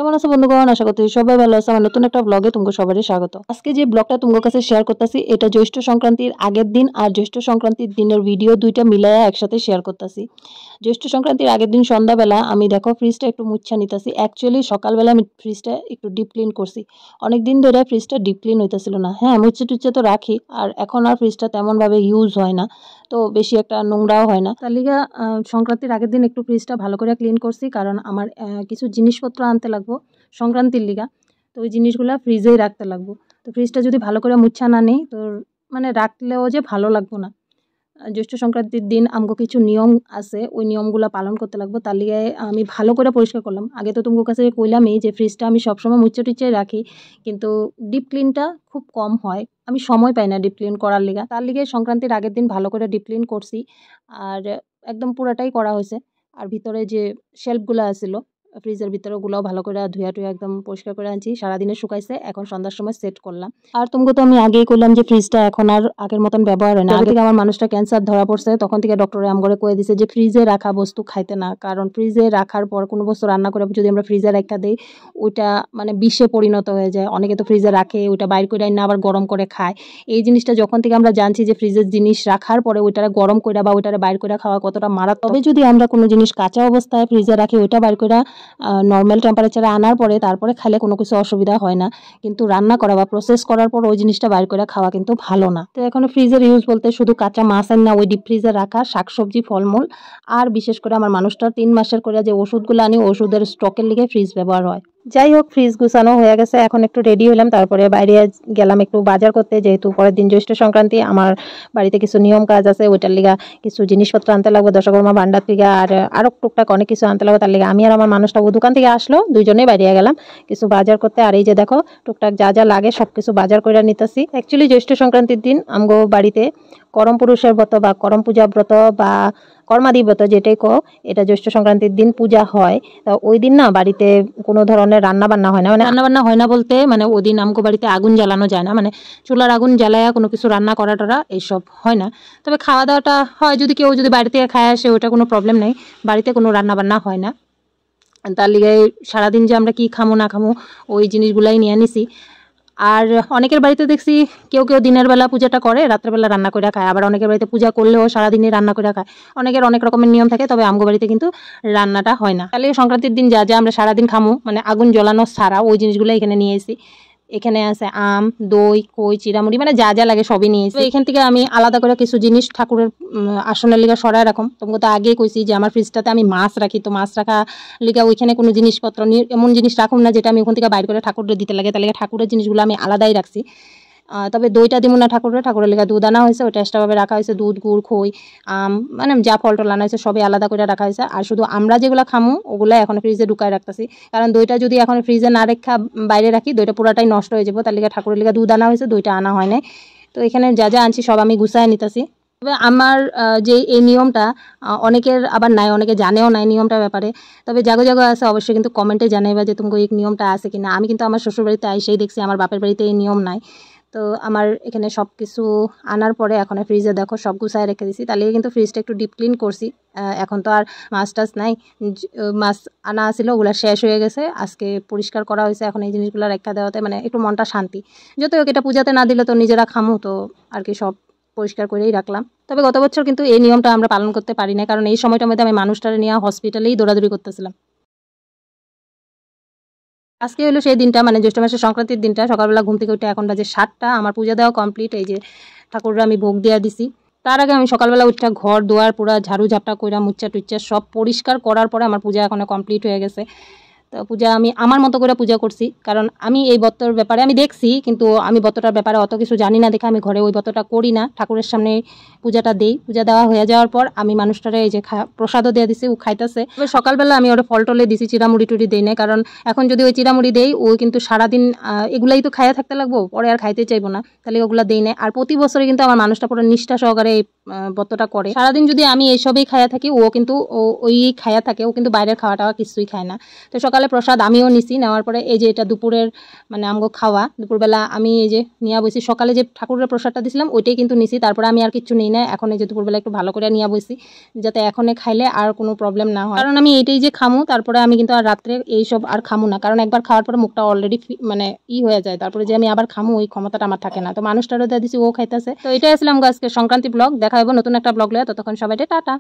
কেমন আছো বন্ধুগণ? আশা করছি সবাই ভালো আছে। আমার নতুন একটা ব্লগে তোমাকে সবারই স্বাগত। আজকে যে ব্লগটা তোমাদের কাছে শেয়ার করতেছি এটা জ্যৈষ্ঠ সংক্রান্তির আগের দিন আর জ্যৈষ্ঠ সংক্রান্তির দিনের ভিডিও দুইটা মিলায়া একসাথে শেয়ার করতেছি। জ্যৈষ্ঠ সংক্রান্তির আগের দিন সন্ধ্যাবেলা আমি দেখো ফ্রিজটা একটু মুছা নিতেছি। অ্যাকচুয়ালি সকালবেলা আমি ফ্রিজটা একটু ডিপ ক্লিন করছি। অনেকদিন ধরে ফ্রিজটা ডিপ ক্লিন হইতেছিল না। হ্যাঁ, মুছে টুচ্ছে তো রাখি, আর এখন আর ফ্রিজটা তেমনভাবে ইউজ হয় না, তো বেশি একটা নোংরাও হয় না। তার লিগা সংক্রান্তির আগের দিন একটু ফ্রিজটা ভালো করে ক্লিন করছি, কারণ আমার কিছু জিনিসপত্র আনতে লাগবো সংক্রান্তির লিগা। তো ওই জিনিসগুলা ফ্রিজেই রাখতে লাগবো। তো ফ্রিজটা যদি ভালো করে মুছা না নেই তো মানে রাখলেও যে ভালো লাগবো না। জ্যৈষ্ঠ সংক্রান্তির দিন আমগো কিছু নিয়ম আছে, ওই নিয়মগুলো পালন করতে লাগবো। তার লিগে আমি ভালো করে পরিষ্কার করলাম। আগে তো তোমার কাছে কইলামই যে ফ্রিজটা আমি সবসময় মুছে টুচ্ছে রাখি, কিন্তু ডিপ ক্লিনটা খুব কম হয়, আমি সময় পাই না ডিপ ক্লিন করার লিগা। তার লিগে সংক্রান্তির আগের দিন ভালো করে ডিপ ক্লিন করছি, আর একদম পুরাটাই করা হয়েছে। আর ভিতরে যে শেলফগুলো আছিল ফ্রিজের ভিতরে, ওগুলোও ভালো করে ধুয়া টুয়া একদম পরিষ্কার করে আনছি। সারাদিনে শুকাইছে, এখন সন্ধ্যার সময় সেট করলাম। আর তোমাকে তো আমি আগেই করলাম যে ফ্রিজটা এখন আর আগের মতন ব্যবহার হয় না। আগে থেকে আমার মানুষটা ক্যান্সার ধরা পড়ছে, তখন থেকে ডক্টরে আমগরে কয়ে দিছে যে ফ্রিজে রাখা বস্তু খাইতে না, কারণ ফ্রিজে রাখার পর কোনো বস্তু রান্না করে যদি আমরা ফ্রিজে রেখা দিই ওইটা মানে বিষে পরিণত হয়ে যায়। অনেকে তো ফ্রিজে রাখে, ওইটা বাইর করে না আবার গরম করে খায়। এই জিনিসটা যখন থেকে আমরা জানছি যে ফ্রিজের জিনিস রাখার পরে ওইটারে গরম করে বা ওইটারে বাইর করে খাওয়া কতটা মারাত্মক। তবে যদি আমরা কোনো জিনিস কাঁচা অবস্থায় ফ্রিজে রাখি, ওইটা বাইর করে নর্মাল টেম্পারেচারে আনার পরে তারপরে খাইলে কোনো কিছু অসুবিধা হয় না, কিন্তু রান্না করা বা প্রসেস করার পর ওই জিনিসটা বাইর করে খাওয়া কিন্তু ভালো না। তো এখন ফ্রিজের ইউজ বলতে শুধু কাঁচা মাছ আর না, ওই ডিপ ফ্রিজে রাখা শাকসবজি ফলমূল, আর বিশেষ করে আমার মানুষটা 3 মাসের করে যে ওষুধগুলো আনি ওষুধের স্টকের লিগে ফ্রিজ ব্যবহার হয়। যাই হোক, ফ্রিজ গুছানো হয়ে গেছে, এখন একটু রেডি হলাম, তারপরে বাইরে গেলাম একটু বাজার করতে, যেহেতু পরের দিন জ্যৈষ্ঠ সংক্রান্তি। আমার বাড়িতে কিছু নিয়ম কাজ আছে, ওইটার লিগা কিছু জিনিসপত্র আনতে লাগবে দশকর্মা ভান্ডার থেকে, আর আরো টুকটাক অনেক কিছু আনতে লাগবে। তার লিগে আমি আর আমার মানুষটা ও দোকান থেকে আসলো, দুইজনেই বাইরে গেলাম কিছু বাজার করতে। আর এই যে দেখো টুকটাক যা যা লাগে সবকিছু বাজার করে নিতেছি। অ্যাকচুয়ালি জ্যৈষ্ঠ সংক্রান্তির দিন আমগো বাড়িতে করম পুরুষের ব্রত বা করম পূজা ব্রত বা কর্মাদি ব্রত যেটাই কো, এটা জ্যৈষ্ঠ সংক্রান্তির দিন পূজা হয়। তা ওই দিন না বাড়িতে কোনো ধরনের রান্না বান্না হয় না, মানে রান্না বান্না হয় না বলতে মানে ওই দিন আমগো বাড়িতে আগুন জ্বালানো যায় না, মানে চুলার আগুন জ্বালায়া কোনো কিছু রান্না করা টরা এইসব হয় না। তবে খাওয়া দাওয়াটা হয়, যদি কেউ যদি বাড়ি থেকে খায় আসে ওটা কোনো প্রবলেম নেই, বাড়িতে কোনো রান্না বান্না হয় না। তার লিগে সারাদিন যে আমরা কি খামো না খামো ওই জিনিসগুলাই নিয়ে নিছি। আর অনেকের বাড়িতে দেখছি কেউ কেউ দিনের বেলা পূজাটা করে, রাত্রেবেলা রান্না করে খায়, আবার অনেকের বাড়িতে পূজা করলেও সারাদিনই রান্না করে খায়। অনেকের অনেক রকমের নিয়ম থাকে, তবে আমগো বাড়িতে কিন্তু রান্নাটা হয় না। তাহলে সংক্রান্তির দিন যা যা আমরা সারাদিন খামো মানে আগুন জ্বলানো ছাড়া ওই জিনিসগুলো এখানে নিয়ে এসি। এখানে আছে আম, দই, কই, চিড়ামুড়ি, মানে যা যা লাগে সবই নিয়েছি। এখান থেকে আমি আলাদা করে কিছু জিনিস ঠাকুরের আসনের লিগা সরাই রাখুন। তোমাকে তো আগেই কইছি যে আমার ফ্রিজটাতে আমি মাছ রাখি, তো মাছ রাখা লিগা ওইখানে কোনো জিনিসপত্র নিয়ে এমন জিনিস রাখুন না যেটা আমি ওখান থেকে বাইর করে ঠাকুরের দিতে লাগে। তার লিগে ঠাকুরের জিনিসগুলো আমি আলাদাই রাখছি। তবে দইটা দিব না ঠাকুরের লেগে দুধ আনা হয়েছে, ওইটা এক্সট্রাভাবে রাখা হয়েছে। দুধ, গুড়, খই, মানে যা ফল টল আনা হয়েছে সবই আলাদা করে রাখা হয়েছে। আর শুধু আমরা যেগুলো খামু ওগুলো এখন ফ্রিজে ঢুকায় রাখতেছি, কারণ দইটা যদি এখন ফ্রিজে না রেখা বাইরে রাখি দইটা পুরাটাই নষ্ট হয়ে যাবো। তার লিগে ঠাকুরের লিগে দুধ আনা হয়েছে, দইটা আনা হয় নাই। তো এখানে যা যা আনছি সব আমি গুছায় নিতেছি। তবে আমার যে এই নিয়মটা অনেকের আবার নাই, অনেকে জানেও নাই নিয়মটার ব্যাপারে। তবে জাগো জাগো আছে অবশ্যই কিন্তু কমেন্টে জানাইবা যে তোমাকে এই নিয়মটা আছে কিনা। আমি কিন্তু আমার শ্বশুর বাড়িতে আইসেই দেখছি, আমার বাপের বাড়িতে এই নিয়ম নাই। তো আমার এখানে সব কিছু আনার পরে এখন ফ্রিজে দেখো সব গুছায় রেখে দিছি। তাহলে কিন্তু ফ্রিজটা একটু ডিপ ক্লিন করছি। এখন তো আর মাছ টাছ নাই, মাছ আনা ছিল ওগুলো শেষ হয়ে গেছে, আজকে পরিষ্কার করা হয়েছে। এখন এই জিনিসগুলো রেখা দেওয়াতে মানে একটু মনটা শান্তি। যত হোক এটা পূজাতে না দিলে তো নিজেরা খামু, তো আর কি সব পরিষ্কার করেই রাখলাম। তবে গত বছর কিন্তু এই নিয়মটা আমরা পালন করতে পারি না, কারণ এই সময়টার মধ্যে আমি মানুষটারে নিয়ে হসপিটালেই দৌড়াদৌড়ি করতেছিলাম। আজকে হলো সেই দিনটা, মানে জ্যৈষ্ঠ মাসের সংক্রান্তির দিনটা। সকালবেলা ঘুম থেকে উঠে এখন বাজে 7টা, আমার পূজা দেওয়া কমপ্লিট। এই যে ঠাকুররা আমি ভোগ দেওয়া দিছি। তার আগে আমি সকালবেলা উঠে ঘর দুয়ার পুরা ঝাড়ু ঝাপটা কইরা মুচ্চা টুচ্চা সব পরিষ্কার করার পরে আমার পূজা এখন কমপ্লিট হয়ে গেছে। তো পূজা আমি আমার মতো করে পূজা করছি, কারণ আমি এই ব্রতর ব্যাপারে আমি দেখছি, কিন্তু আমি ব্রতটার ব্যাপারে অত কিছু জানি না দেখে আমি ঘরে ওই ব্রতটা করি না। ঠাকুরের সামনে পূজাটা দেই, পূজা দেওয়া হয়ে যাওয়ার পর আমি মানুষটারে এই যে প্রসাদও দিয়ে দিছি, ও খাইতেছে। তবে সকালবেলা আমি ওটা ফল টলে দিছি, চিড়ামুড়ি টুড়ি দেই না, কারণ এখন যদি ওই চিড়ামুড়ি দেই ও কিন্তু সারাদিন এগুলাই তো খাইয়া থাকতে লাগবো, পরে আর খাইতে চাইবো না, তাহলে ওগুলা দেই না। আর প্রতি বছরে কিন্তু আমার মানুষটা পুরো নিষ্ঠা সহকারে এই ব্রতটা করে। সারাদিন যদি আমি এইসবই খাইয়া থাকি ও কিন্তু ওই খাইয়া থাকে, ও কিন্তু বাইরের খাওয়া টাওয়া কিছুই খায় না। তো সকাল সকালে প্রসাদ আমিও নিছি, নেওয়ার পরে এই যে এটা দুপুরের মানে আমগো খাওয়া, দুপুরবেলা আমি এই যে নিয়ে বসি। সকালে যে ঠাকুরের প্রসাদটা দিছিলাম ওইটাই কিন্তু নিছি, তারপরে আমি আর কিছু নিই না। এখন এই যে দুপুরবেলা একটু ভালো করে নিয়ে বসি, যাতে এখনে খাইলে আর কোনো প্রবলেম না হয়, কারণ আমি এইটাই যে খামু, তারপরে আমি কিন্তু আর রাত্রে এইসব আর খামু না, কারণ একবার খাওয়ার পরে মুখটা অলরেডি মানে হয়ে যায়, তারপরে যে আমি আবার খামু ওই ক্ষমতাটা আমার থাকে না। তো মানুষটারও দিয়ে দিছি, ও খাইতেছে। তো এটাই আসলে আমগো আজকে সংক্রান্তি ব্লগ। দেখা হবে নতুন একটা ব্লগ লয়ে, ততক্ষণ সবাই টাটা।